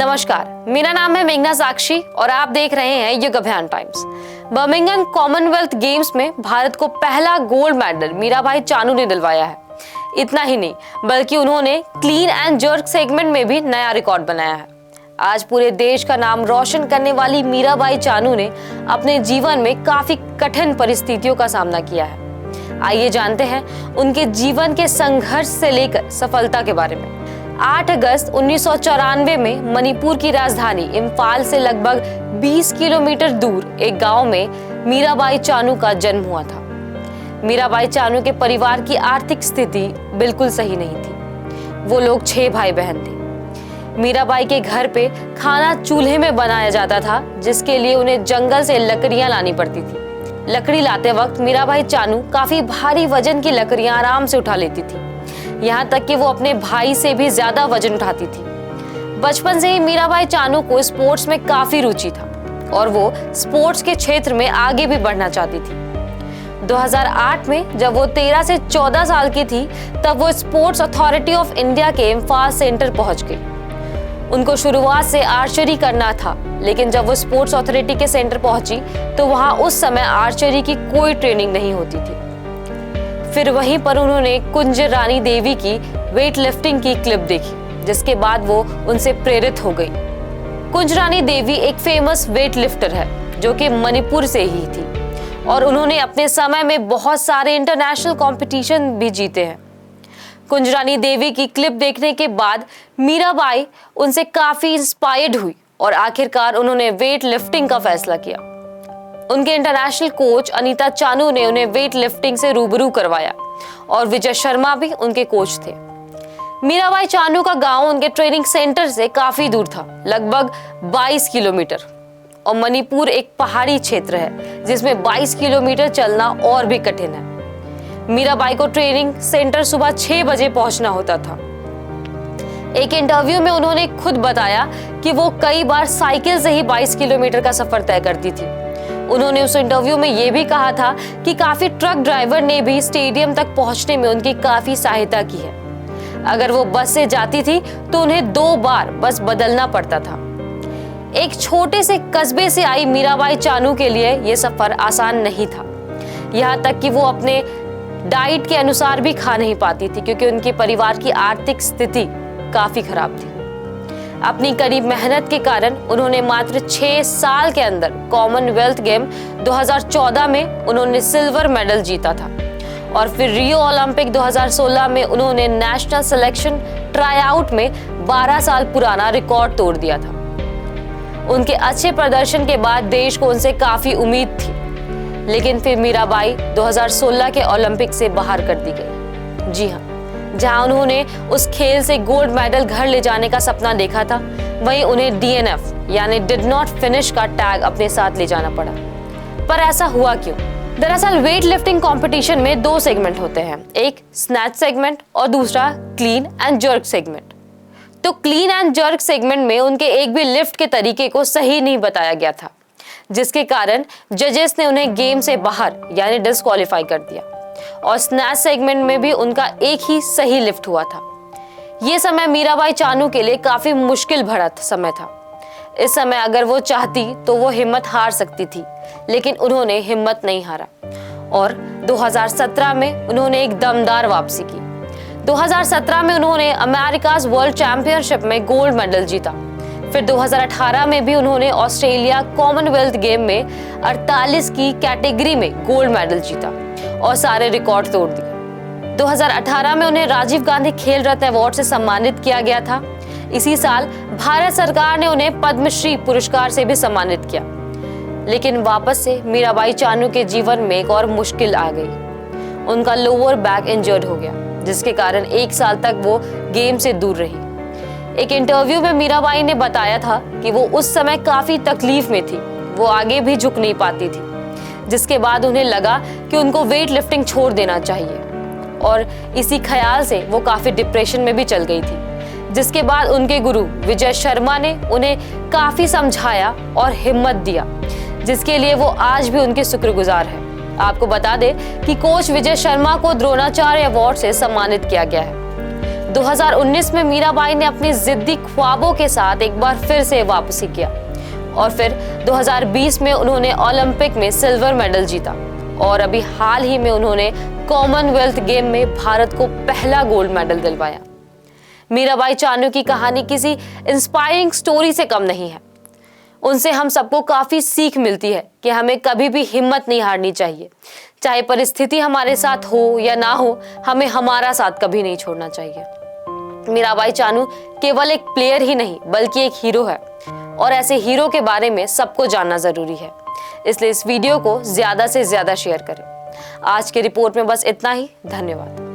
नमस्कार, मेरा नाम है मेघना साक्षी और आप देख रहे हैं युग अभियान टाइम्स। बर्मिंघम कॉमनवेल्थ गेम्स में भारत को पहला गोल्ड मेडल मीराबाई चानू ने दिलवाया है। इतना ही नहीं, बल्कि उन्होंने क्लीन एंड जर्क सेगमेंट में भी नया रिकॉर्ड बनाया है। आज पूरे देश का नाम रोशन करने वाली मीराबाई चानू ने अपने जीवन में काफी कठिन परिस्थितियों का सामना किया है। आइए जानते हैं उनके जीवन के संघर्ष से लेकर सफलता के बारे में। 8 अगस्त 1994 में मणिपुर की राजधानी इम्फाल से लगभग 20 किलोमीटर दूर एक गांव में मीराबाई चानू का जन्म हुआ था। मीराबाई चानू के परिवार की आर्थिक स्थिति बिल्कुल सही नहीं थी। वो लोग 6 भाई बहन थे। मीराबाई के घर पे खाना चूल्हे में बनाया जाता था, जिसके लिए उन्हें जंगल से लकड़ियां लानी पड़ती थी। लकड़ी लाते वक्त मीराबाई चानू काफी भारी वजन की लकड़ियां आराम से उठा लेती थी, यहाँ तक कि वो अपने भाई से भी ज्यादा वजन उठाती थी। बचपन से ही मीराबाई चानू को स्पोर्ट्स में काफी रुचि था और वो स्पोर्ट्स के क्षेत्र में आगे भी बढ़ना चाहती थी। 2008 में जब वो 13 से 14 साल की थी, तब वो स्पोर्ट्स अथॉरिटी ऑफ इंडिया के इम्फाल सेंटर पहुंच गई। उनको शुरुआत से आर्चरी करना था, लेकिन जब वो स्पोर्ट्स अथॉरिटी के सेंटर पहुंची तो वहां उस समय आर्चरी की कोई ट्रेनिंग नहीं होती थी। फिर वहीं पर उन्होंने कुंज रानी देवी की वेट लिफ्टिंग की क्लिप देखी, जिसके बाद वो उनसे प्रेरित हो गई। कुंज रानी देवी एक फेमस वेट लिफ्टर है जो कि मणिपुर से ही थी और उन्होंने अपने समय में बहुत सारे इंटरनेशनल कंपटीशन भी जीते हैं। कुंज रानी देवी की क्लिप देखने के बाद मीराबाई उनसे काफी इंस्पायर्ड हुई और आखिरकार उन्होंने वेट लिफ्टिंग का फैसला किया। उनके इंटरनेशनल कोच अनीता चानू ने उन्हें वेट लिफ्टिंग से रूबरू करवाया और विजय शर्मा भी उनके कोच थे। मीराबाई चानू का गांव उनके ट्रेनिंग सेंटर से काफी दूर था, लगभग 22 किलोमीटर, और मणिपुर एक पहाड़ी क्षेत्र है जिसमें 22 किलोमीटर चलना और भी कठिन है। मीराबाई को ट्रेनिंग सेंटर सुबह 6 बजे पहुंचना होता था। एक इंटरव्यू में उन्होंने खुद बताया कि वो कई बार साइकिल से ही 22 किलोमीटर का सफर तय करती थी। उन्होंने उस इंटरव्यू में ये भी कहा था कि काफी ट्रक ड्राइवर ने भी स्टेडियम तक पहुंचने में उनकी काफी सहायता की है। अगर वो बस से जाती थी तो उन्हें 2 बार बस बदलना पड़ता था। एक छोटे से कस्बे से आई मीराबाई चानू के लिए ये सफर आसान नहीं था। यहाँ तक कि वो अपने डाइट के अनुसार भी खा नहीं पाती थी, क्योंकि उनके परिवार की आर्थिक स्थिति काफी खराब थी। अपनी कड़ी मेहनत के कारण उन्होंने मात्र 6 साल के अंदर कॉमनवेल्थ गेम 2014 में उन्होंने सिल्वर मेडल जीता था और फिर रियो ओलंपिक 2016 में उन्होंने नेशनल सिलेक्शन ट्राईआउट में 12 साल पुराना रिकॉर्ड तोड़ दिया था। उनके अच्छे प्रदर्शन के बाद देश को उनसे काफी उम्मीद थी, लेकिन फिर मीराबाई 2016 के ओलंपिक से बाहर कर दी गई। जी हाँ, जहां उन्होंने उस खेल से गोल्ड मेडल घर ले जाने का सपना देखा था, वहीं उन्हें DNF यानी डिड नॉट फिनिश का टैग अपने साथ ले जाना पड़ा। पर ऐसा हुआ क्यों? दरअसल वेट लिफ्टिंग कंपटीशन में 2 सेगमेंट होते हैं, एक स्नैच सेगमेंट और दूसरा क्लीन एंड जर्क सेगमेंट। तो क्लीन एंड जर्क सेगमेंट में उनके एक भी लिफ्ट के तरीके को सही नहीं बताया गया था, जिसके कारण जजेस ने उन्हें गेम से बाहर यानी डिस्क्वालीफाई कर दिया, और स्नैच सेगमेंट में भी उनका एक ही सही लिफ्ट हुआ था। ये समय मीराबाई चानू के लिए काफी मुश्किल भरा समय था। इस समय अगर वो चाहती तो वो हिम्मत हार सकती थी, लेकिन उन्होंने हिम्मत नहीं हारा और 2017 में उन्होंने एक दमदार वापसी की। 2017 में उन्होंने अमेरिकाज वर्ल्ड चैंपियनशिप में गोल्ड मेडल जीता। फिर 2018 में भी उन्होंने ऑस्ट्रेलिया कॉमनवेल्थ गेम में 48 की कैटेगरी में गोल्ड मेडल जीता और सारे रिकॉर्ड तोड़ दिए। 2018 में उन्हें राजीव गांधी खेल रत्न अवार्ड से सम्मानित किया गया था। इसी साल भारत सरकार ने उन्हें पद्मश्री पुरस्कार से भी सम्मानित किया। लेकिन वापस से मीराबाई चानू के जीवन में एक और मुश्किल आ गई। उनका लोअर बैक इंजर्ड हो गया, जिसके कारण 1 साल तक वो गेम से दूर रही। एक इंटरव्यू में मीराबाई ने बताया था कि वो उस समय काफी तकलीफ में थी, वो आगे भी झुक नहीं पाती थी, जिसके बाद उन्हें लगा कि उनको वेट लिफ्टिंग छोड़ देना चाहिए, और इसी ख्याल से वो काफी डिप्रेशन में भी चल गई थी। जिसके बाद उनके गुरु विजय शर्मा ने उन्हें काफी समझाया और हिम्मत दिया, जिसके लिए वो आज भी उनके शुक्रगुजार है। आपको बता दें कि कोच विजय शर्मा को द्रोणाचार्य अवार्ड से सम्मानित किया गया है। 2019 में मीराबाई ने अपनी जिद्दी ख्वाबों के साथ एक बार फिर से वापसी किया और फिर 2020 में उन्होंने ओलंपिक में सिल्वर मेडल जीता और अभी हाल ही में उन्होंने कॉमनवेल्थ गेम में भारत को पहला गोल्ड मेडल दिलवाया। मीराबाई चानू की कहानी किसी इंस्पायरिंग स्टोरी से कम नहीं है। उनसे हम सबको काफी सीख मिलती है कि हमें कभी भी हिम्मत नहीं हारनी चाहिए। चाहे परिस्थिति हमारे साथ हो या ना हो, हमें हमारा साथ कभी नहीं छोड़ना चाहिए। मीराबाई चानू केवल एक प्लेयर ही नहीं बल्कि एक हीरो है और ऐसे हीरो के बारे में सबको जानना जरूरी है। इसलिए इस वीडियो को ज्यादा से ज्यादा शेयर करें। आज की रिपोर्ट में बस इतना ही। धन्यवाद।